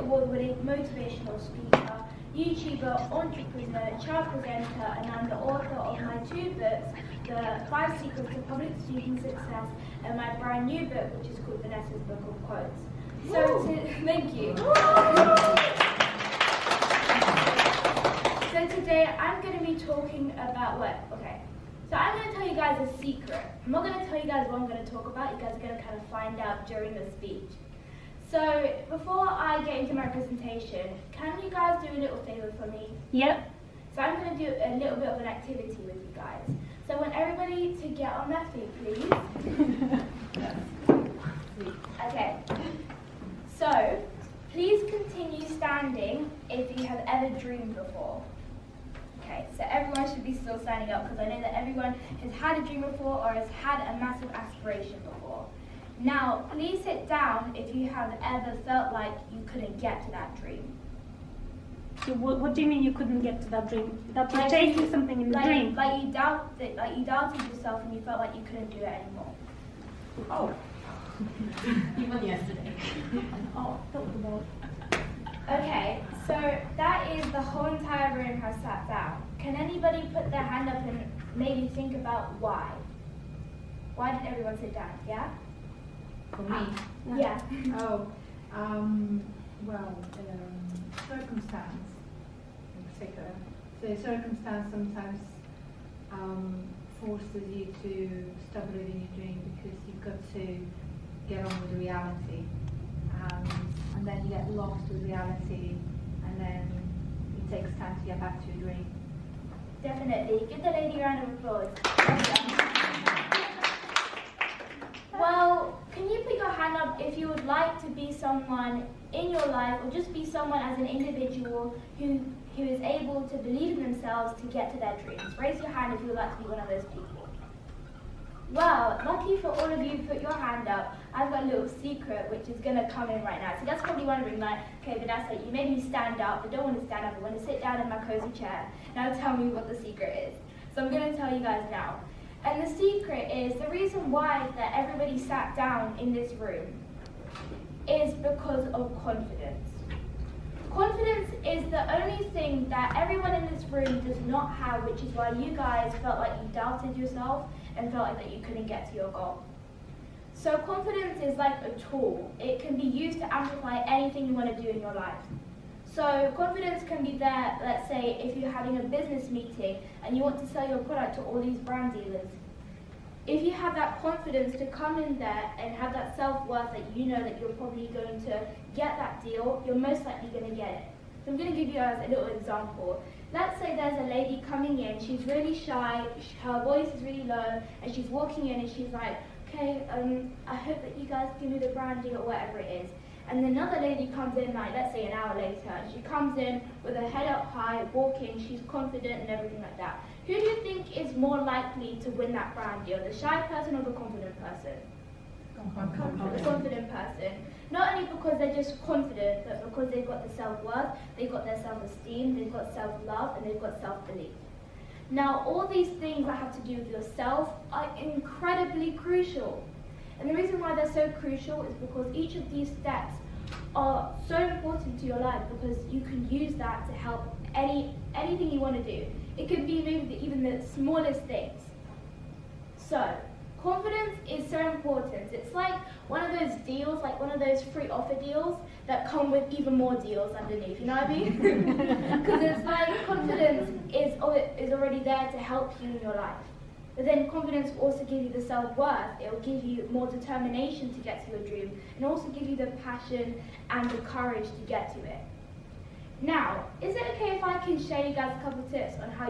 award-winning motivational speaker, YouTuber, entrepreneur, child presenter, and I'm the author of my 2 books, The 5 Secrets to Public Speaking Success, and my brand new book, which is called Vanessa's Book of Quotes. Thank you. So today I'm going to be talking about So I'm going to tell you guys a secret. I'm not going to tell you guys what I'm going to talk about. You guys are going to kind of find out during the speech. So before I get into my presentation, can you guys do a little favor for me? Yep. So I'm going to do a little bit of an activity with you guys. So I want everybody to get on their feet, please. Okay. So please continue standing if you have ever dreamed before. Okay, so everyone should be still standing up because I know that everyone has had a dream before or has had a massive aspiration before. Now, please sit down if you have ever felt like you couldn't get to that dream. So what do you mean you couldn't get to that dream? That you're chasing something in the dream? Like you doubted yourself and you felt like you couldn't do it anymore. Oh. Even yesterday. Oh, that was about. Okay, so that is the whole entire room has sat down. Can anybody put their hand up and maybe think about why? Why did everyone sit down? Yeah? For me? Yeah. Circumstance in particular. So circumstance sometimes forces you to stop living your dream because you've got to get on with the reality. And then you get lost with reality, and then it takes time to get back to your dream. Definitely. Give the lady a round of applause. Well, can you put your hand up if you would like to be someone in your life, or just be someone as an individual who is able to believe in themselves to get to their dreams? Raise your hand if you would like to be one of those people. Well, lucky for all of you who put your hand up, I've got a little secret which is going to come in right now. So that's probably wondering, like, okay, Vanessa, you made me stand up. I don't want to stand up. I want to sit down in my cozy chair. Now tell me what the secret is. So I'm going to tell you guys now. And the secret is, the reason why that everybody sat down in this room is because of confidence. Confidence is the only thing that everyone in this room does not have, which is why you guys felt like you doubted yourself and felt like that you couldn't get to your goal. So confidence is like a tool. It can be used to amplify anything you want to do in your life. So confidence can be there, let's say, if you're having a business meeting and you want to sell your product to all these brand dealers. If you have that confidence to come in there and have that self-worth that you know that you're probably going to get that deal, you're most likely going to get it. So I'm going to give you guys a little example. Let's say there's a lady coming in, she's really shy, her voice is really low, and she's walking in and she's like, okay, I hope that you guys give me the brand deal or whatever it is. And then another lady comes in, like, let's say an hour later, and she comes in with her head up high, walking, she's confident and everything like that. Who do you think is more likely to win that brand deal, the shy person or the confident person? The confident person. Not only because they're just confident, but because they've got the self-worth, they've got their self-esteem, they've got self-love, and they've got self-belief. Now, all these things that have to do with yourself are incredibly crucial. And the reason why they're so crucial is because each of these steps are so important to your life, because you can use that to help anything you want to do. It could be maybe even the smallest things. So, confidence is so important. It's like one of those deals, like one of those free offer deals that come with even more deals underneath, you know what I mean? Because it's like confidence is already there to help you in your life. But then confidence will also give you the self-worth. It will give you more determination to get to your dream, and also give you the passion and the courage to get to it. Now, is it okay if I can share you guys a couple of tips on how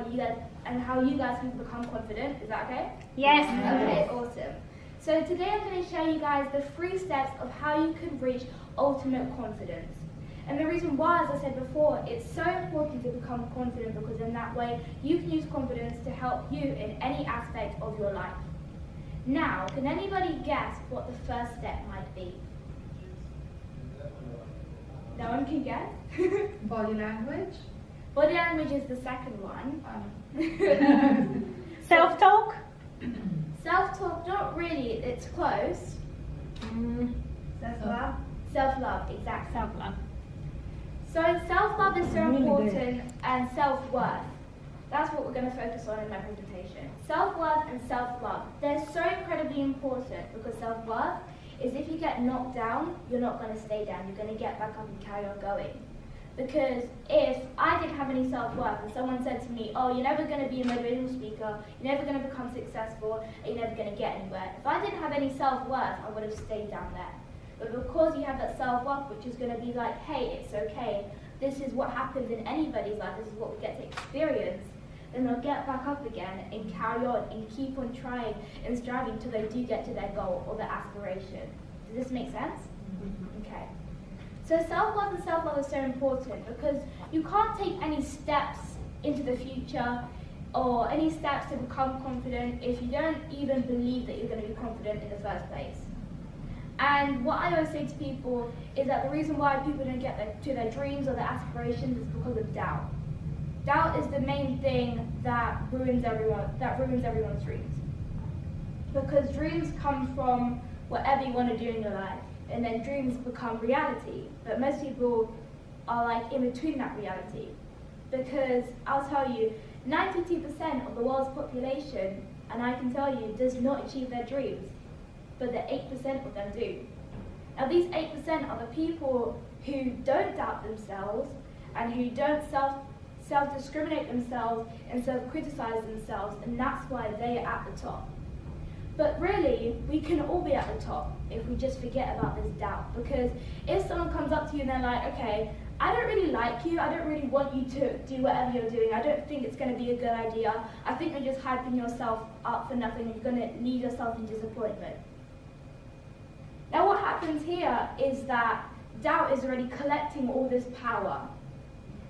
you guys can become confident? Is that okay? Yes. Okay, awesome. So today I'm going to show you guys the 3 steps of how you can reach ultimate confidence. And the reason why, as I said before, it's so important to become confident, because in that way you can use confidence to help you in any aspect of your life. Now, can anybody guess what the first step might be? No one can guess? Body language? Body language is the second one. Self-talk? Self-talk, not really, it's close. Self-love? Self-love, exactly. Self-love. So self-love is so important, and self-worth. That's what we're going to focus on in my presentation. Self-worth and self-love. They're so incredibly important because self-worth is if you get knocked down, you're not going to stay down. You're going to get back up and carry on going. Because if I didn't have any self-worth and someone said to me, oh, you're never going to be a motivational speaker, you're never going to become successful, and you're never going to get anywhere. If I didn't have any self-worth, I would have stayed down there. But because you have that self-worth, which is going to be like, hey, it's okay, this is what happens in anybody's life, this is what we get to experience, then they'll get back up again and carry on and keep on trying and striving till they do get to their goal or their aspiration. Does this make sense? Mm-hmm. Okay. So self-worth and self-love is so important because you can't take any steps into the future or any steps to become confident if you don't even believe that you're going to be confident in the first place. And what I always say to people is that the reason why people don't get to their dreams or their aspirations is because of doubt. Doubt is the main thing that ruins everyone's dreams. Because dreams come from whatever you want to do in your life, and then dreams become reality. But most people are like in between that reality. Because I'll tell you, 92% of the world's population, and I can tell you, does not achieve their dreams. But the 8% of them do. Now these 8% are the people who don't doubt themselves and who don't self-discriminate themselves and self-criticize themselves, and that's why they are at the top. But really, we can all be at the top if we just forget about this doubt. Because if someone comes up to you and they're like, okay, I don't really like you, I don't really want you to do whatever you're doing, I don't think it's going to be a good idea, I think you're just hyping yourself up for nothing and you're going to leave yourself in disappointment. Now what happens here is that doubt is already collecting all this power.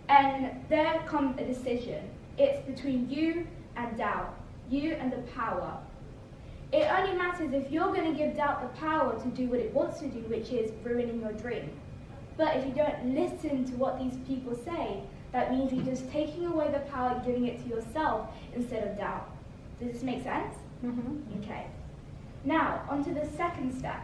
And there comes a decision. It's between you and doubt, you and the power. It only matters if you're going to give doubt the power to do what it wants to do, which is ruining your dream. But if you don't listen to what these people say, that means you're just taking away the power and giving it to yourself instead of doubt. Does this make sense? Mm-hmm. Okay. Now, on to the second step,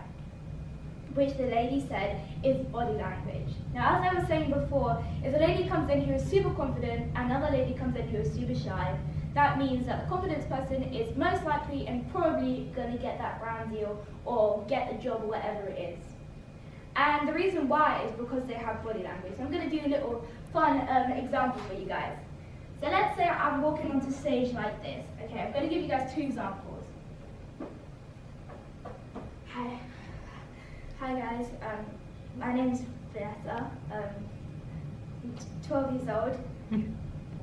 which the lady said is body language. Now, as I was saying before, if a lady comes in who is super confident and another lady comes in who is super shy, that means that the confidence person is most likely and probably going to get that brand deal or get the job or whatever it is. And the reason why is because they have body language. So I'm going to do a little fun example for you guys. So let's say I'm walking onto stage like this. Okay, I'm going to give you guys two examples. Hi guys, my name's Vanessa, I'm 12 years old.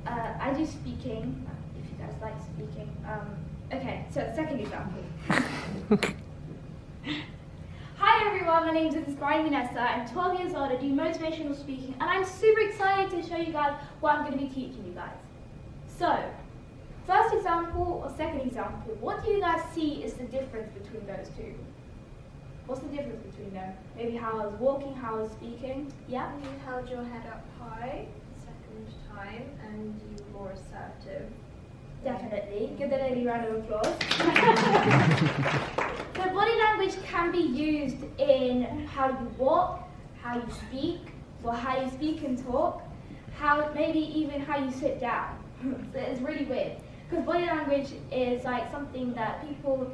I do speaking, if you guys like speaking. Okay, so second example. Hi everyone, my name's Inspiring Vanessa, I'm 12 years old, I do motivational speaking, and I'm super excited to show you guys what I'm going to be teaching you guys. So, first example or second example, what do you guys see is the difference between those two? What's the difference between them? Maybe how I was walking, how I was speaking? Yeah? You held your head up high the second time and you were more assertive. Definitely. Give the lady a round of applause. So body language can be used in how you walk, how you speak, or how you speak and talk, how maybe even how you sit down. So it's really weird. Because body language is like something that people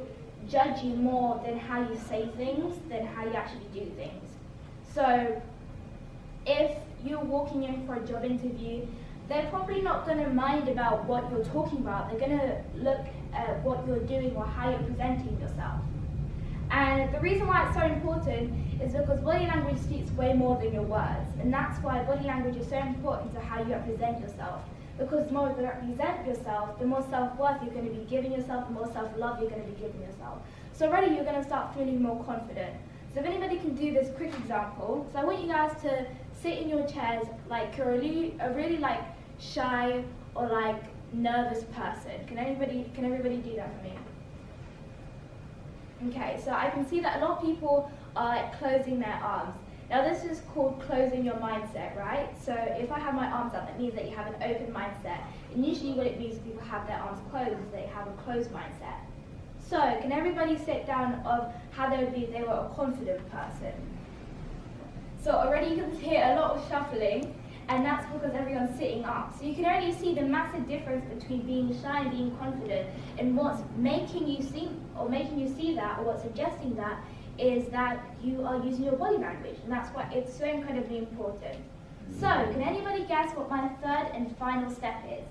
judge you more than how you say things than how you actually do things. So if you're walking in for a job interview, they're probably not going to mind about what you're talking about. They're going to look at what you're doing or how you're presenting yourself. And the reason why it's so important is because body language speaks way more than your words. And that's why body language is so important to how you represent yourself. Because the more you represent yourself, the more self-worth you're going to be giving yourself, the more self-love you're going to be giving yourself. So already you're going to start feeling more confident. So if anybody can do this quick example, so I want you guys to sit in your chairs like you're a really like shy or like nervous person. Can everybody do that for me? Okay, so I can see that a lot of people are like closing their arms. Now this is called closing your mindset, right? So if I have my arms out, that means that you have an open mindset. And usually what it means is people have their arms closed, is they have a closed mindset. So can everybody sit down of how they would be if they were a confident person? So already you can hear a lot of shuffling. and that's because everyone's sitting up. So you can already see the massive difference between being shy and being confident, and what's making you see that, or what's suggesting that, is that you are using your body language, and that's why it's so incredibly important. So, can anybody guess what my third and final step is?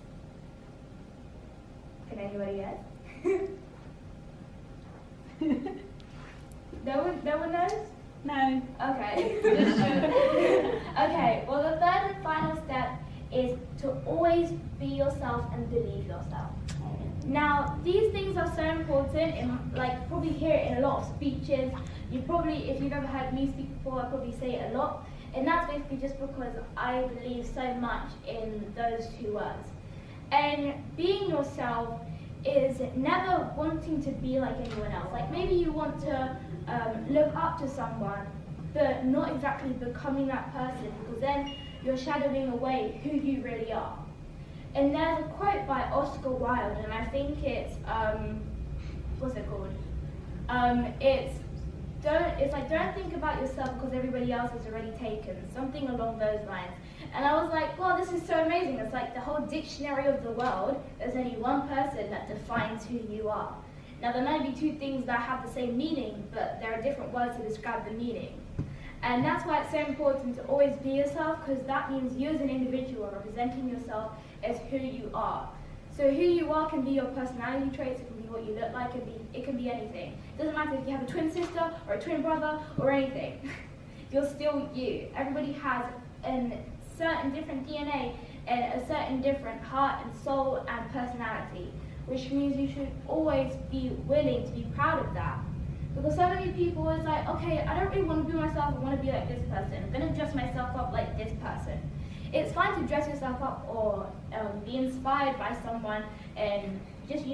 Can anybody guess? No one knows? No. Okay. Okay, well the third and final step is to always be yourself and believe yourself. Now, these things are so important, and like probably hear it in a lot of speeches. You probably, if you've ever heard me speak before, I probably say it a lot. And that's basically just because I believe so much in those two words. And being yourself is never wanting to be like anyone else. Like maybe you want to look up to someone, but not exactly becoming that person, because then you're shadowing away who you really are. And there's a quote by Oscar Wilde, and I think it's, what's it called? It's like, don't think about yourself because everybody else is already taken, something along those lines. And I was like, wow, this is so amazing. It's like the whole dictionary of the world, there's only one person that defines who you are. Now there might be two things that have the same meaning, but there are different words to describe the meaning. And that's why it's so important to always be yourself, because that means you as an individual are representing yourself as who you are. So who you are can be your personality traits, it can be what you look like, it can be anything. It doesn't matter if you have a twin sister or a twin brother or anything. You're still you. Everybody has a certain different DNA and a certain different heart and soul and personality, which means you should always be willing to be proud of that. Because so many people is like, okay, I don't really want to be myself, I want to be like this person. I'm going to dress myself up like this person. It's fine to dress yourself up or be inspired by someone and just,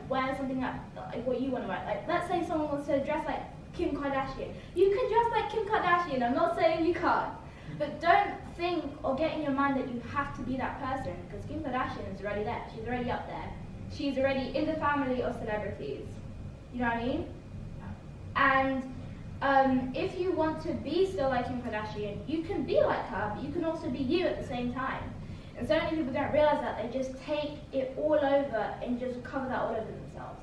wear something like what you want to wear. Like, let's say someone wants to dress like Kim Kardashian. You can dress like Kim Kardashian, I'm not saying you can't. But don't think or get in your mind that you have to be that person, because Kim Kardashian is already there. She's already up there. She's already in the family of celebrities. You know what I mean? And if you want to be still like Kim Kardashian, you can be like her, but you can also be you at the same time. And so many people don't realize that. They just take it all over and just cover that all over themselves.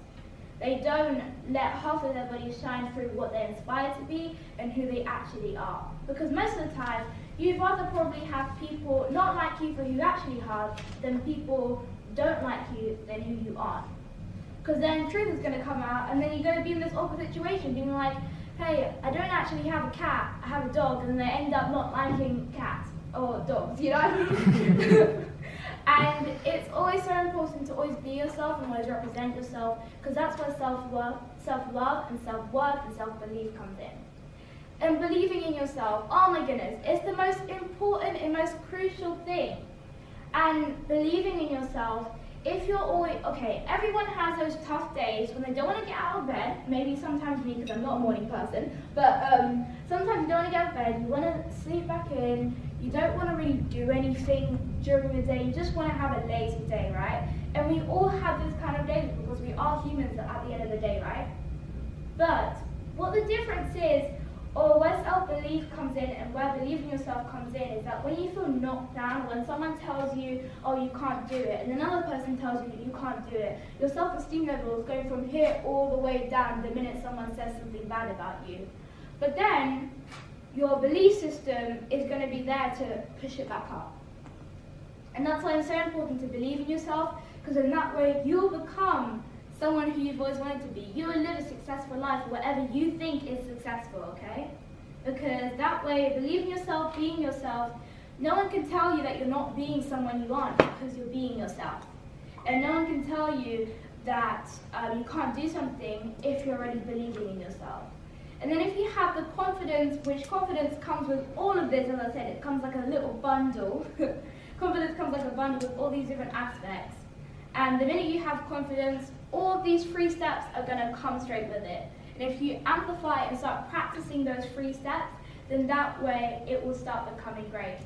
They don't let half of their body shine through what they're inspired to be and who they actually are. Because most of the time, you'd rather probably have people not like you for who you actually are than people don't like you than who you aren't. Because then truth is going to come out, and then you're going to be in this awkward situation being like, hey, I don't actually have a cat, I have a dog, and then they end up not liking cats or dogs, you know what I mean? And it's always so important to always be yourself and always represent yourself, because that's where self-love and self-worth and self-belief comes in. And believing in yourself, oh my goodness, it's the most important and most crucial thing. And believing in yourself, if you're always, okay, everyone has those tough days when they don't want to get out of bed, maybe sometimes me because I'm not a morning person, but sometimes you don't want to get out of bed, you want to sleep back in, you don't want to really do anything during the day, you just want to have a lazy day, right? And we all have this kind of days because we are humans at the end of the day, right? But what the difference is, or where self-belief comes in and where believing yourself comes in, is that when you feel knocked down, when someone tells you, oh, you can't do it, and another person tells you that you can't do it, your self-esteem levels go from here all the way down the minute someone says something bad about you. But then, your belief system is going to be there to push it back up. And that's why it's so important to believe in yourself, because in that way, you'll become someone who you've always wanted to be. You will live a successful life, whatever you think is successful, okay? Because that way, believe in yourself, being yourself, no one can tell you that you're not being someone you aren't, because you're being yourself. And no one can tell you that you can't do something if you're already believing in yourself. And then if you have the confidence, which confidence comes with all of this, as I said, it comes like a little bundle. Confidence comes like a bundle with all these different aspects. And the minute you have confidence, all of these 3 steps are going to come straight with it. And if you amplify and start practicing those 3 steps, then that way it will start becoming great.